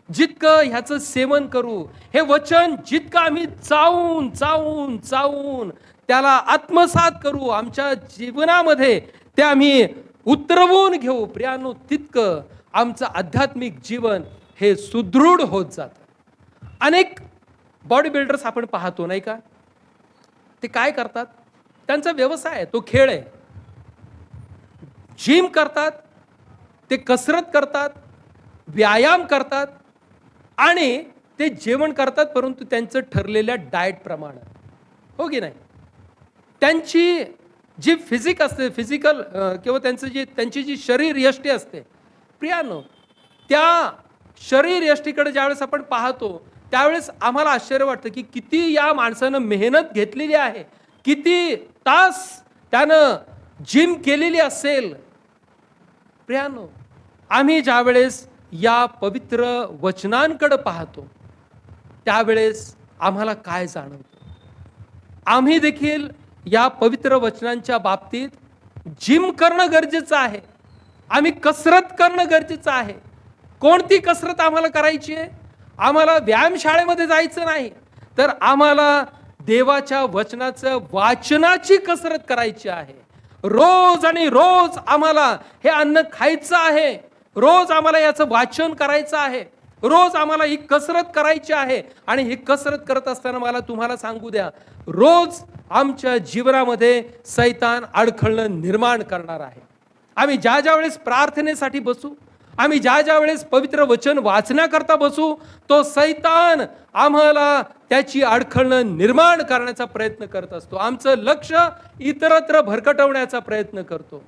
जितकं ह्याचं सेवन करू, हे वचन जितकं आम्ही चावून चावून चावून त्याला आत्मसात करू, आमच्या जीवनामध्ये ते आम्ही उतरवून घेऊ प्रियानो, तितकं आमचं आध्यात्मिक जीवन हे सुदृढ होत जातं. अनेक बॉडी बिल्डर्स आपण पाहतो नाही का, ते काय करतात, त्यांचा व्यवसाय आहे, तो खेळ आहे. जिम करतात, ते कसरत करतात, व्यायाम करतात आणि ते जेवण करतात, परंतु त्यांचं ठरलेल्या डाएट प्रमाणे, हो की नाही. त्यांची जी फिजिक असते, फिजिकल किंवा त्यांची जी शरीर यष्टी असते प्रियानो, त्या शरीर यष्टीकडे ज्यावेळेस आपण पाहतो त्यावेळेस आम्हाला आश्चर्य वाटतं की किती या माणसानं मेहनत घेतलेली आहे, किती तास त्यानं जिम केलेली असेल. प्रियानो, आम्ही ज्यावेळेस या पवित्र वचनांकडे पाहतो त्यावेळेस आम्हाला काय जाणवतं, आम्ही देखील या पवित्र वचनांच्या बाबतीत जिम करणं गरजेचं आहे, आम्ही कसरत करणं गरजेचं आहे. कोणती कसरत आम्हाला करायची आहे, आम्हाला व्यायामशाळेमध्ये जायचं नाही, तर आम्हाला देवाच्या वचनाचं वाचनाची कसरत करायची आहे. रोज आणि रोज आम्हाला हे अन्न खायचं आहे, रोज आम्हाला याचं वाचन करायचं आहे, रोज आम्हाला ही कसरत करायची आहे. आणि ही कसरत करत असताना मला तुम्हाला सांगू द्या, रोज आमच्या जीवनामध्ये सैतान अडखळणं निर्माण करणार आहे. आम्ही ज्या वेळेस प्रार्थनेसाठी बसू, आम्ही ज्या वेळेस पवित्र वचन वाचण्याकरता बसू, तो सैतान आम्हाला त्याची अडखळणं निर्माण करण्याचा प्रयत्न करत असतो. आमचं लक्ष इतरत्र भरकटवण्याचा प्रयत्न करतो.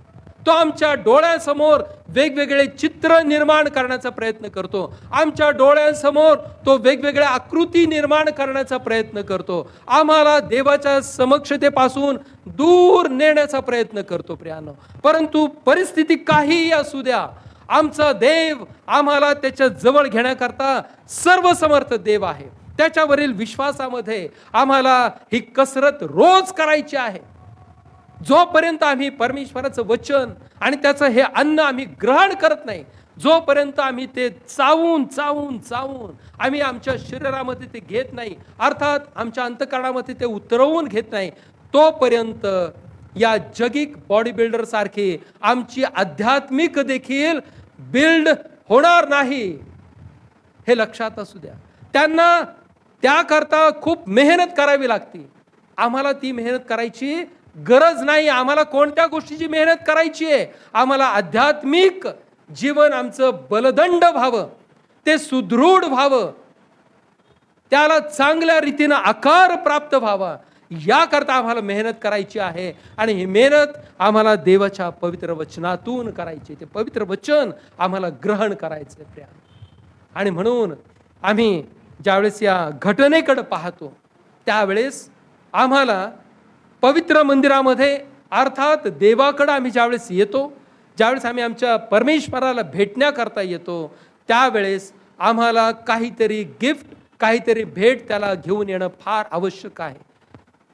तो आमच्या डोळ्यासमोर वेगवेगळे चित्र निर्माण करण्याचा प्रयत्न करतो. आमच्या डोळ्यांसमोर तो वेगवेगळ्या आकृती निर्माण करण्याचा प्रयत्न करतो. आम्हाला देवाच्या समक्षतेपासून दूर नेण्याचा प्रयत्न करतो प्रियानो. परंतु परिस्थिती काहीही असू द्या, आमचा देव आम्हाला त्याच्या जवळ घेण्याकरता सर्वसमर्थ देव आहे. त्याच्यावरील विश्वासामध्ये आम्हाला ही कसरत रोज करायची आहे. जोपर्यंत आम्ही परमेश्वराचं वचन आणि त्याचं हे अन्न आम्ही ग्रहण करत नाही, जोपर्यंत आम्ही ते चावून चावून चावून आम्ही आमच्या शरीरामध्ये ते घेत नाही, अर्थात आमच्या अंतःकरणामध्ये ते उतरवून घेत नाही, तोपर्यंत या जगिक बॉडी बिल्डर सारखी आमची आध्यात्मिक देखील बिल्ड होणार नाही. हे लक्षात असू द्या. त्यांना त्याकरता खूप मेहनत करावी लागते. आम्हाला ती मेहनत करायची गरज नाही. आम्हाला कोणत्या गोष्टीची मेहनत करायची आहे, आम्हाला आध्यात्मिक जीवन आमचं बलदंड व्हावं, ते सुदृढ व्हावं, त्याला चांगल्या रीतीनं आकार प्राप्त व्हावा, याकरता आम्हाला मेहनत करायची आहे. आणि ही मेहनत आम्हाला देवाच्या पवित्र वचनातून करायची. ते पवित्र वचन आम्हाला ग्रहण करायचं आहे. आणि म्हणून आम्ही ज्यावेळेस या घटनेकडे पाहतो त्यावेळेस आम्हाला पवित्र मंदिरामध्ये, अर्थात देवाकडे आम्ही ज्यावेळेस येतो, ज्यावेळेस आम्ही आमच्या परमेश्वराला भेटण्याकरता येतो, त्यावेळेस आम्हाला काहीतरी गिफ्ट, काहीतरी भेट त्याला घेऊन येणं फार आवश्यक आहे.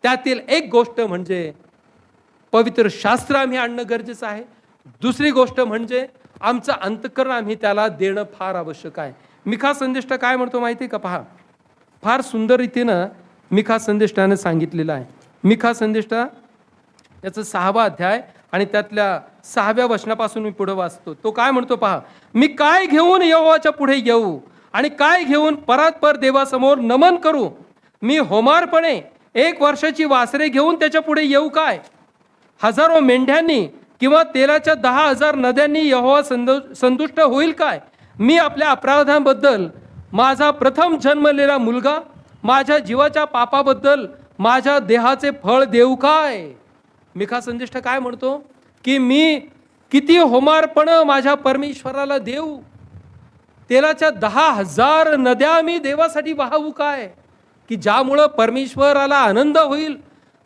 त्यातील एक गोष्ट म्हणजे पवित्र शास्त्र आम्ही आणणं गरजेचं आहे. दुसरी गोष्ट म्हणजे आमचं अंतःकरण आम्ही त्याला देणं फार आवश्यक आहे. मिखा संदेष्टा काय म्हणतो माहिती आहे का? पहा, फार सुंदर रीतीनं मिखा संदेष्टाने सांगितलेलं आहे. मिखा संदेष्टा याचं 6वा अध्याय आणि त्यातल्या 6व्या वचनापासून मी पुढे वाचतो. तो काय म्हणतो पहा, मी काय घेऊन यहोवाच्या पुढे येऊ आणि काय घेऊन परात्पर देवासमोर नमन करू? मी होमारपणे 1 वर्षाची वासरे घेऊन त्याच्या पुढे येऊ काय? हजारो मेंढ्यांनी किंवा तेलाच्या 10,000 नद्यांनी यहोवा संतुष्ट होईल काय? मी आपल्या अपराधांबद्दल माझा प्रथम जन्मलेला मुलगा, माझ्या जीवाच्या पापाबद्दल माझ्या देहाचे फळ देऊ काय? मिखा संदेष्टा काय म्हणतो की मी किती होमार्पण माझ्या परमेश्वराला देऊ? तेलाच्या 10,000 नद्या मी देवासाठी वाहू काय? की ज्यामुळं परमेश्वराला आनंद होईल,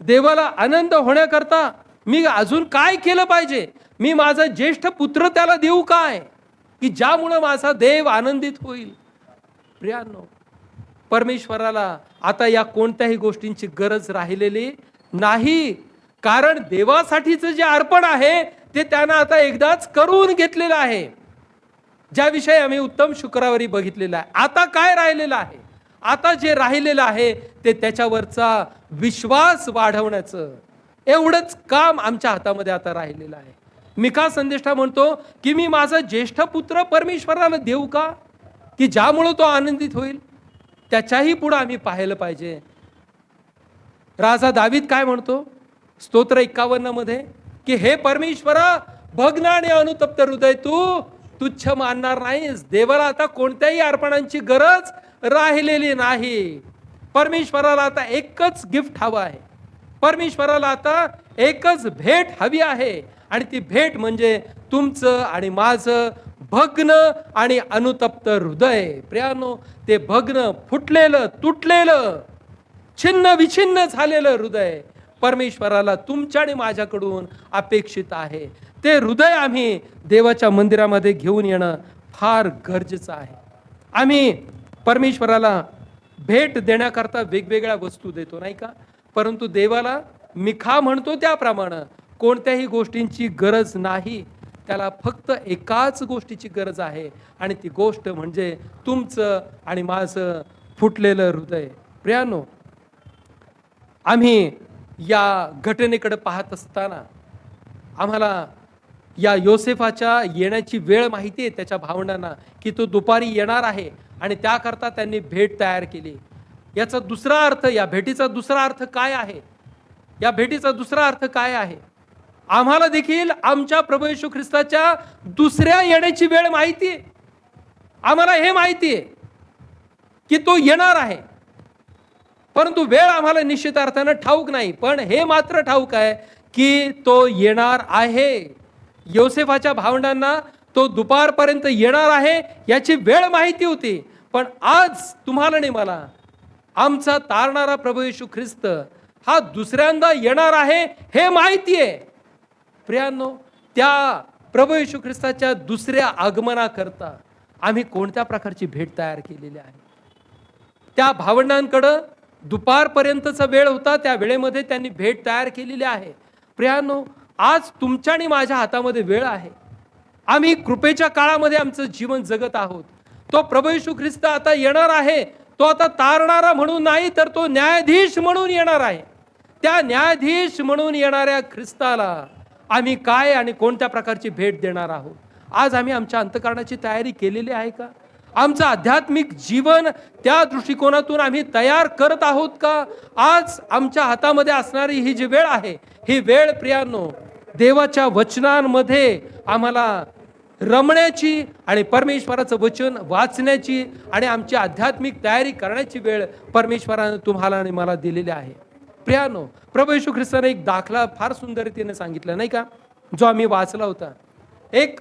देवाला आनंद होण्याकरता मी अजून काय केलं पाहिजे? मी माझा ज्येष्ठ पुत्र त्याला देऊ काय, की ज्यामुळं माझा देव आनंदित होईल? प्रियांनो, परमेश्वराला आता या कोणत्याही गोष्टींची गरज राहिलेली नाही, कारण देवासाठीचं जे अर्पण आहे ते त्यानं आता एकदाच करून घेतलेलं आहे, ज्याविषयी आम्ही उत्तम शुक्रवारी बघितलेला आहे. आता काय राहिलेलं आहे? आता जे राहिलेलं आहे ते त्याच्यावरचा विश्वास वाढवण्याचं एवढंच काम आमच्या हातामध्ये आता राहिलेलं आहे. मिका संदेष्टा म्हणतो की मी माझा ज्येष्ठ पुत्र परमेश्वराला देऊ का, की ज्यामुळे तो आनंदित होईल? त्याच्याही पुढे आम्ही पाहिलं पाहिजे. राजा दावीद काय म्हणतो स्तोत्र 51 मध्ये, की हे परमेश्वरा, भग्न आणि अनुतप्त हृदय तू तुच्छ मानणार नाहीस. देवाला आता कोणत्याही अर्पणांची गरज राहिलेली नाही. परमेश्वराला आता एकच गिफ्ट हवं आहे. परमेश्वराला आता एकच भेट हवी आहे, आणि ती भेट म्हणजे तुमचं आणि माझं भग्न आणि अनुतप्त हृदय. प्रियानो, ते भग्न, फुटलेलं, तुटलेलं, छिन्न विछिन्न झालेलं हृदय परमेश्वराला तुमच्या आणि माझ्याकडून अपेक्षित आहे. ते हृदय आम्ही देवाच्या मंदिरामध्ये घेऊन येणं फार गरजेचं आहे. आम्ही परमेश्वराला भेट देण्याकरता वेगवेगळ्या वस्तू देतो, नाही का? परंतु देवाला मिखा म्हणतो त्याप्रमाणे कोणत्याही गोष्टींची गरज नाही. त्याला फक्त एकाच गोष्टीची गरज आहे, आणि ती गोष्ट म्हणजे तुमचं आणि माझं फुटलेलं हृदय. प्रियानो, आम्ही या घटनेकडे पाहत असताना आम्हाला या योसेफाच्या येण्याची वेळ माहिती आहे त्याच्या भावंडांना, की तो दुपारी येणार आहे, आणि त्याकरता त्यांनी भेट तयार केली. याचा दुसरा अर्थ, या भेटीचा दुसरा अर्थ काय आहे? या भेटीचा दुसरा अर्थ काय आहे? आम्हाला देखील आमच्या प्रभू येशू ख्रिस्ताच्या दुसऱ्या येण्याची वेळ माहिती आहे. आम्हाला हे माहिती आहे की तो येणार आहे, परंतु वेळ आम्हाला निश्चित अर्थानं ठाऊक नाही. पण हे मात्र ठाऊक आहे की तो येणार आहे. योसेफाच्या भावंडांना तो दुपारपर्यंत येणार आहे याची वेळ माहिती होती, पण आज तुम्हाला आणि मला आमचा तारणारा प्रभू येशू ख्रिस्त हा दुसऱ्यांदा येणार आहे हे माहिती आहे. प्रियांनो, त्या प्रभू येशू ख्रिस्ताच्या दुसऱ्या आगमनाकरता आम्ही कोणत्या प्रकारची भेट तयार केलेली आहे? त्या भावंडांकडं दुपारपर्यंतचा वेळ होता, त्या वेळेमध्ये त्यांनी भेट तयार केलेली आहे. प्रियांनो, आज तुमच्या आणि माझ्या हातामध्ये वेळ आहे. आम्ही कृपेच्या काळामध्ये आमचं जीवन जगत आहोत. तो प्रभू येशू ख्रिस्त आता येणार आहे. तो आता तारणारा म्हणून नाही, तर तो न्यायाधीश म्हणून येणार आहे. त्या न्यायाधीश म्हणून येणाऱ्या ख्रिस्ताला आम्ही काय आणि कोणत्या प्रकारची भेट देणार आहोत? आज आम्ही आमच्या अंतःकरणाची तयारी केलेली आहे का? आमचं आध्यात्मिक जीवन त्या दृष्टिकोनातून आम्ही तयार करत आहोत का? आज आमच्या हातामध्ये असणारी ही जी वेळ आहे, ही वेळ प्रियांनो, देवाच्या वचनांमध्ये आम्हाला रमण्याची आणि परमेश्वराचं वचन वाचण्याची आणि आमची आध्यात्मिक तयारी करण्याची वेळ परमेश्वराने तुम्हाला आणि मला दिलेली आहे. प्रियांनो, प्रभू येशू ख्रिस्ताने एक दाखला फार सुंदर रीतीने सांगितला, नाही का, जो आम्ही वाचला होता. एक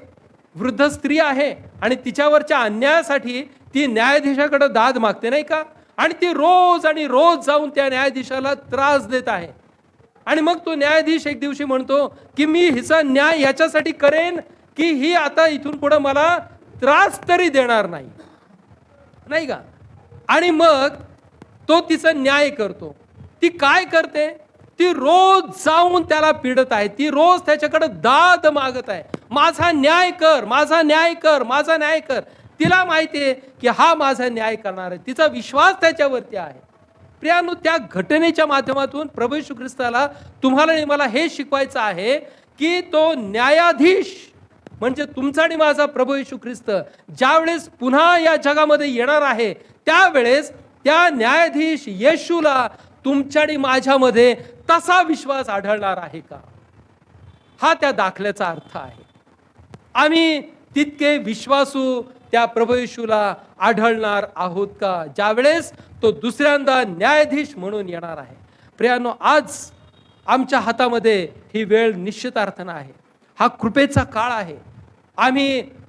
वृद्ध स्त्री आहे आणि तिच्यावरच्या अन्यायासाठी ती न्यायाधीशाकडे दाद मागते, नाही का, आणि ती रोज आणि रोज जाऊन त्या न्यायाधीशाला त्रास देत आहे. आणि मग तो न्यायाधीश एक दिवशी म्हणतो की मी हिचा न्याय याच्यासाठी करेन की ही आता इथून पुढे मला त्रास तरी देणार नाही, नाही का. आणि मग तो तिचा न्याय करतो. ती काय करते? ती रोज जाऊन त्याला पीडत आहे. ती रोज त्याच्याकडे दाद मागत आहे, माझा न्याय कर, माझा न्याय कर, माझा न्याय कर. तिला माहिती आहे की हा माझा न्याय करणार आहे. तिचा विश्वास त्याच्यावरती आहे. प्रियांनो, त्या घटनेच्या माध्यमातून प्रभू येशू ख्रिस्ताला तुम्हाला आणि मला हे शिकवायचं आहे की तो न्यायाधीश म्हणजे तुमचा आणि माझा प्रभू येशू ख्रिस्त ज्यावेळेस पुन्हा या जगामध्ये येणार आहे, त्यावेळेस त्या न्यायाधीश येशूला तुमच्या आणि माझ्यामध्ये तसा विश्वास आढळणार आहे का? हा त्या दाखल्याचा अर्थ आहे. आम्ही तितके विश्वासू त्या प्रभू येशूला आढळणार आहोत का, ज्यावेळेस तो दुसऱ्यांदा न्यायाधीश म्हणून येणार आहे? प्रियांनो, आज आमच्या हातामध्ये ही वेळ निश्चित अर्थानं आहे. हा कृपेचा काळ आहे.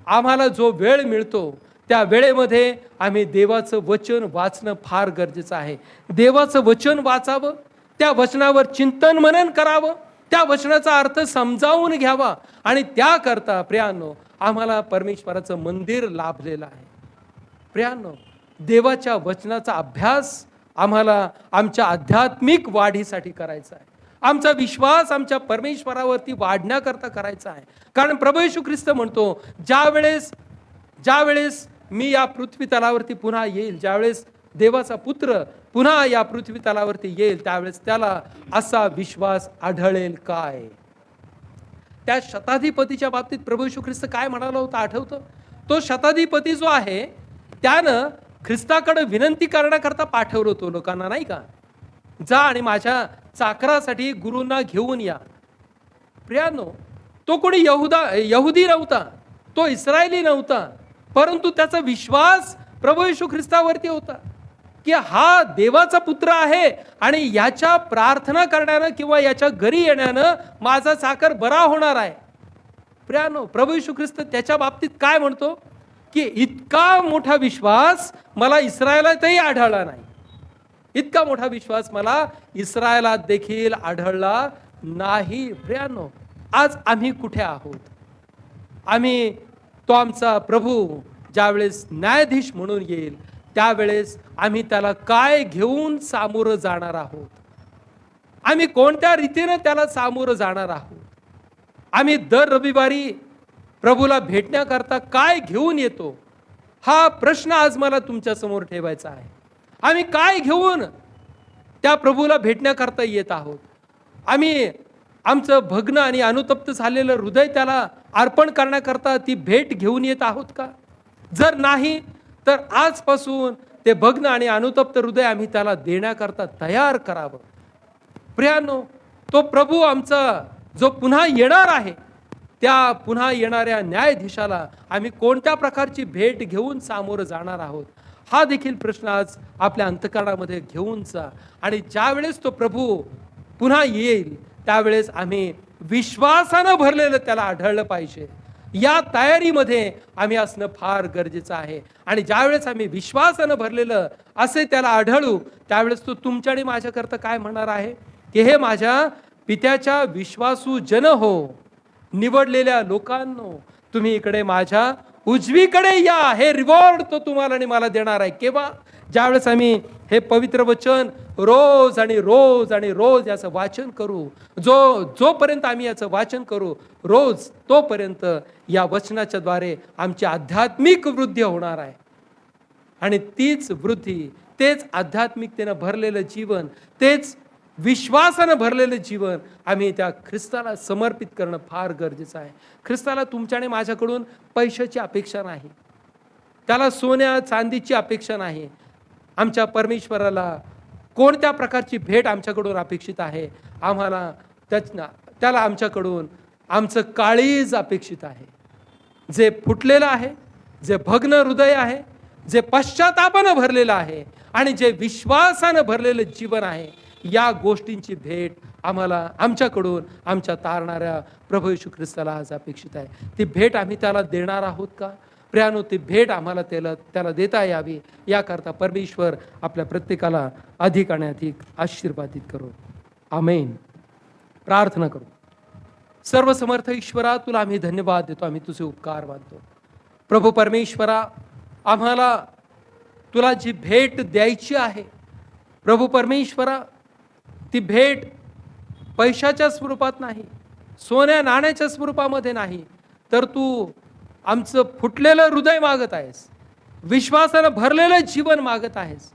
आम्हाला जो वेळ मिळतो त्या वेळेमध्ये आम्ही देवाचं वचन वाचणं फार गरजेचं आहे. देवाचं वचन वाचावं, त्या वचनावर चिंतन मनन करावं, त्या वचनाचा अर्थ समजावून घ्यावा आणि त्याकरता प्रियांनो आम्हाला परमेश्वराचं मंदिर लाभलेलं आहे. प्रियांनो, देवाच्या वचनाचा अभ्यास आम्हाला आमच्या आध्यात्मिक वाढीसाठी करायचा आहे. आमचा विश्वास आमच्या परमेश्वरावरती वाढण्याकरता करायचा आहे. कारण प्रभू येशू ख्रिस्त म्हणतो, ज्यावेळेस मी या पृथ्वी तलावरती पुन्हा येईल, ज्यावेळेस देवाचा पुत्र पुन्हा या पृथ्वी तलावरती येईल, त्यावेळेस त्याला असा विश्वास आढळेल काय? त्या शताधिपतीच्या बाबतीत प्रभू येशू ख्रिस्त काय म्हणाला होता आठवतं? तो शताधिपती जो आहे त्यानं ख्रिस्ताकडे विनंती करण्याकरता पाठवलं होतं लोकांना, नाही का? जा आणि माझ्या चाकरासाठी गुरूंना घेऊन या. प्रियांनो, तो कोणी यहुदी नव्हता, तो इस्रायली नव्हता, परंतु त्याचा विश्वास प्रभू येशू ख्रिस्तावरती होता की हा देवाचा पुत्र आहे आणि याच्या प्रार्थना करण्यानं किंवा याच्या घरी येण्यानं माझा चाकर बरा होणार आहे. प्रियांनो, प्रभू येशू ख्रिस्त त्याच्या बाबतीत काय म्हणतो की इतका मोठा विश्वास मला इस्रायलातही आढळला नाही, इतका मोठा विश्वास मला इस्रायलात देखील आढळला नाही. प्रियांनो, आज आम्ही कुठे आहोत? आम्ही तो आमचा प्रभू ज्यावेळेस न्यायाधीश म्हणून येईल त्यावेळेस आम्ही त्याला काय घेऊन सामोरं जाणार आहोत? आम्ही कोणत्या रीतीने त्याला सामोरं जाणार आहोत? आम्ही दर रविवारी प्रभूला भेटण्याकरता काय घेऊन येतो? हा प्रश्न आज मला तुमच्या समोर ठेवायचा आहे. आम्ही काय घेऊन त्या प्रभूला भेटण्याकरता येत आहोत? आम्ही आमचं भग्न आणि अनुतप्त झालेलं हृदय त्याला अर्पण करण्याकरता ती भेट घेऊन येत आहोत का? जर नाही तर आजपासून ते भग्न आणि अनुतप्त हृदय आम्ही त्याला देण्याकरता तयार करावं. प्रियांनो, तो प्रभू आमचा जो पुन्हा येणार आहे, त्या पुन्हा येणाऱ्या न्यायाधीशाला आम्ही कोणत्या प्रकारची भेट घेऊन सामोरं जाणार आहोत? हा देखील प्रश्न आज आपल्या अंतःकरणामध्ये घेऊन जा. आणि ज्यावेळेस तो प्रभू पुन्हा येईल त्यावेळेस आम्ही विश्वासानं भरलेलं त्याला आढळलं पाहिजे. या तयारीमध्ये आम्ही असणं फार गरजेचं आहे. आणि ज्यावेळेस आम्ही विश्वासानं भरलेलं असे त्याला आढळू त्यावेळेस तो तुमच्या आणि माझ्याकरता काय म्हणणार आहे की हे माझ्या पित्याच्या विश्वासू जन हो, निवडलेल्या लोकांनो, तुम्ही इकडे माझ्या उजवीकडे या. हे रिवॉर्ड तो तुम्हाला आणि मला देणार आहे. केव्हा? ज्यावेळेस आम्ही हे पवित्र वचन रोज आणि रोज आणि रोज याचं वाचन करू. जोपर्यंत आम्ही याचं वाचन करू रोज, तोपर्यंत या वचनाच्या द्वारे आमची आध्यात्मिक वृद्धी होणार आहे. आणि तीच वृद्धी, तेच आध्यात्मिकतेनं भरलेलं जीवन, तेच विश्वासानं भरलेलं जीवन आम्ही त्या ख्रिस्ताला समर्पित करणं फार गरजेचं आहे. ख्रिस्ताला तुमच्याने माझ्याकडून पैशाची अपेक्षा नाही, त्याला सोन्या चांदीची अपेक्षा नाही. आमच्या परमेश्वराला कोणत्या प्रकारची भेट आमच्याकडून अपेक्षित आहे? आम्हाला त्याला आमच्याकडून आमचं काळीज अपेक्षित आहे, जे फुटलेलं आहे, जे भग्न हृदय आहे, जे पश्चातापानं भरलेलं आहे आणि जे विश्वासानं भरलेलं जीवन आहे. या गोष्टींची भेट आम्हाला आमच्याकडून आमच्या तारणाऱ्या प्रभू येशू ख्रिस्ताला आज अपेक्षित आहे. ती भेट आम्ही त्याला देणार आहोत का? प्रियांनो, ती भेट आम्हाला त्याला देता यावी याकरता परमेश्वर आपल्या प्रत्येकाला अधिक आणि अधिक आशीर्वादित करो. आमेन. प्रार्थना करू. सर्वसमर्थ ईश्वरा, तुला आम्ही धन्यवाद देतो, आम्ही तुझे उपकार मानतो. प्रभू परमेश्वरा, आम्हाला तुला जी भेट द्यायची आहे प्रभू परमेश्वरा, ती भेट पैशाच्या स्वरूपात नाही, सोन्या नाण्याच्या स्वरूपामध्ये नाही, तर तू आमचं फुटलेलं हृदय मागत आहेस, विश्वासानं भरलेलं जीवन मागत आहेस.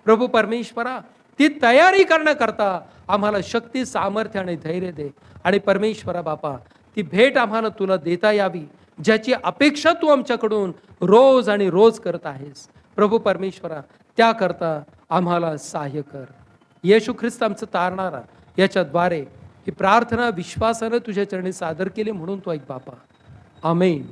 प्रभू परमेश्वरा, ती तयारी करण्याकरता आम्हाला शक्ती, सामर्थ्य आणि धैर्य दे. आणि परमेश्वरा बापा, ती भेट आम्हाला तुला देता यावी ज्याची अपेक्षा तू आमच्याकडून रोज आणि रोज करत आहेस. प्रभू परमेश्वरा, त्याकरता आम्हाला सहाय्य कर. येशू ख्रिस्त आमचं तारणारा, याच्याद्वारे ही प्रार्थना विश्वासानं तुझ्या चरणी सादर केली म्हणून तो ऐक बापा. आमेन.